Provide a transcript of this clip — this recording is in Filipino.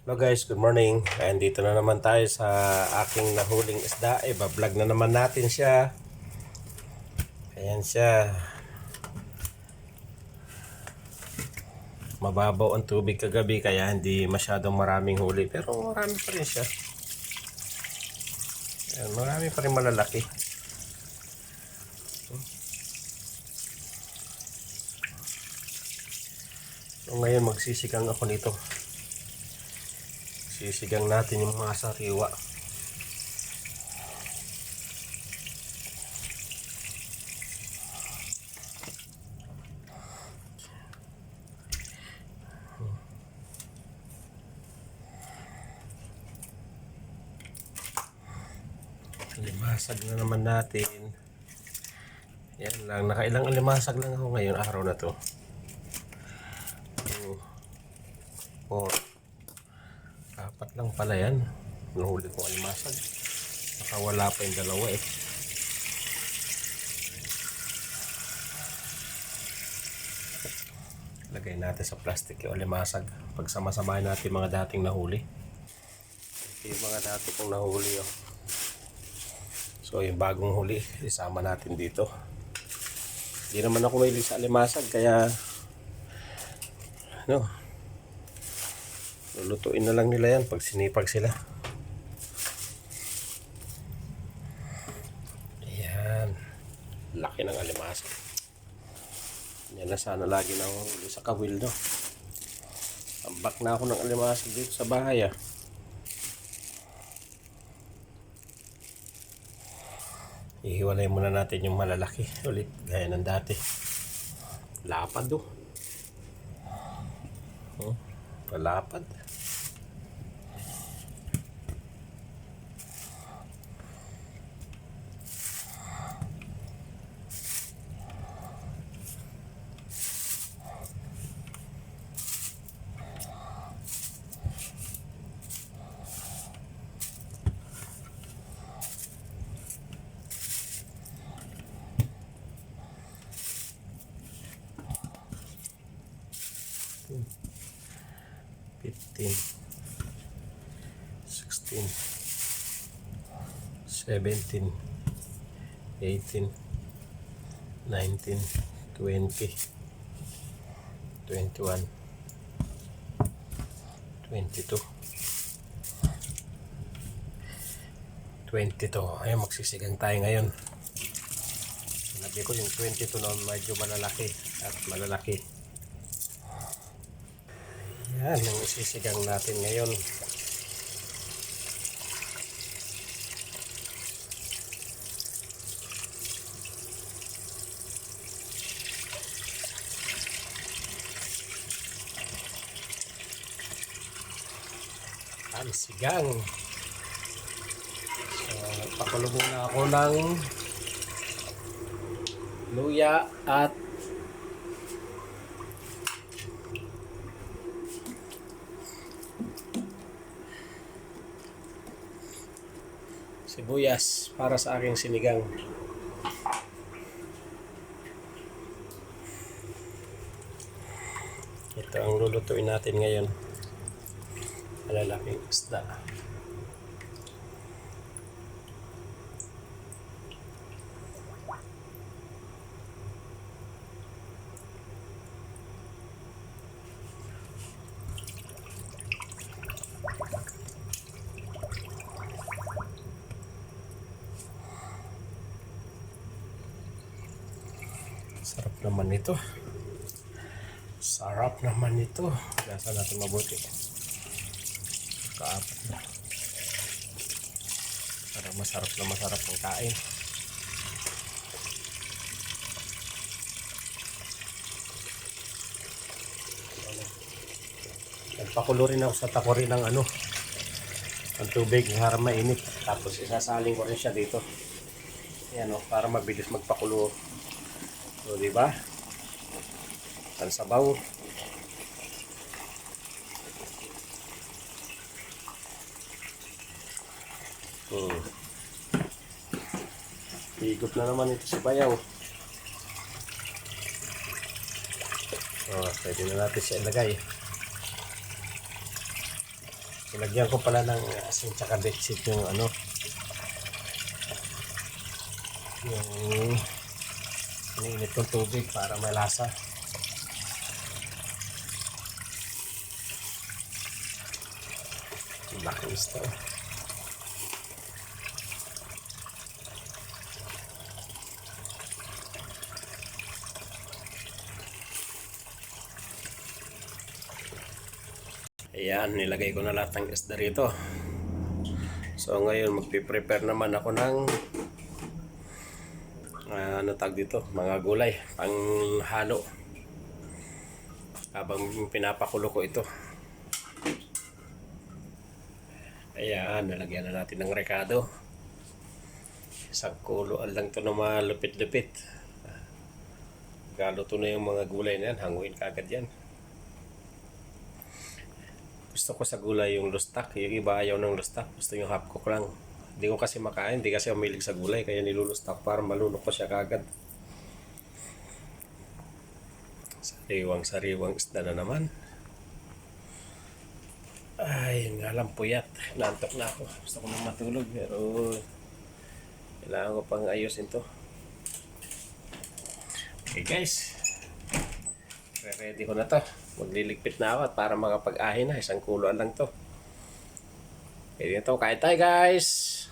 Hello guys, good morning. And dito na naman tayo sa aking nahuling isda. Bablog na naman natin siya. Ayan siya. Mababaw ang tubig kagabi kaya hindi masyadong maraming huli. Pero marami pa rin siya. Ayan, marami pa rin malalaki. So ngayon magsisigang ako nito. Sisigang natin yung mga sariwa. Limasag na naman natin. Yan lang, nakailang limasag lang ako ngayon araw na to. 4. Apat lang pala yan. Nahuli ko alimasag. Nakawala pa yung dalawa eh. Lagay natin sa plastic yung alimasag. Pagsama-samahin natin mga dating nahuli. Ito yung mga dati kong nahuli oh. So yung bagong huli, isama natin dito. Hindi naman ako mahilig sa alimasag kaya ano, lulutuin na lang nila yan pag sinipag sila. Ayan. Laki ng alimasag. Yan na sana lagi na huli sa kawil no. Tambak na ako ng alimasag dito sa bahay ah. Ihiwalay muna natin yung malalaki ulit gaya ng dati. Lapad oh. Oh, palapad. Hmm. 15, 16, 17, 18, 19, 20, 21, 22, 22. Ayun, magsisigang tayo ngayon. Sinabi ko yung 22 noon medyo malalaki at malalaki. Yan ang isisigang natin ngayon. Ang sigang. So, pakulo muna ako ng luya at sibuyas para sa aking sinigang. Ito ang lulutuin natin ngayon. Malalaking isda. Sarap naman ito. Sarap naman ito. Gasa natin mabuti. Kaapat na. Para masarap na masarap ang kain. Nagpakulo rin ako sa takori ng ano, ang tubig para mainit. Tapos isasaling ko rin siya dito. Ayan o, para mabilis magpakulo. So, diba? Ang sabaw. Higop na naman ito si bayaw. Pwede na natin siya ilagay. Ilagyan ko pala ng asin tsaka betsit yung ano, yung iniinit ng tubig para may lasa. Laki isda. Ayan, nilagay ko na lahat ng isda rito. So ngayon magpiprepare naman ako ng ano tag dito, mga gulay pang halo habang pinapakulo ko ito. Ayan, nalagyan na natin ng rekado. Isang kuluan lang to na malupit-lupit. Galuto na yung mga gulay na yan, hanguin kagad yan. Gusto ko sa gulay yung lustak, yung iba ayaw ng lustak, gusto yung half cook lang. Hindi ko kasi makain, hindi kasi umilig sa gulay, kaya nilulustak para malunok ko siya kagad. Sariwang isda na naman. Ay, yun nga lang, puyat. Naantok na ako. Gusto ko nang matulog, pero kailangan ko pang ayusin to. Okay guys, ready ko na to. Magliligpit na ako at para makapag-ahin na, isang kuluan lang to. Pwede na to, kain tayo guys!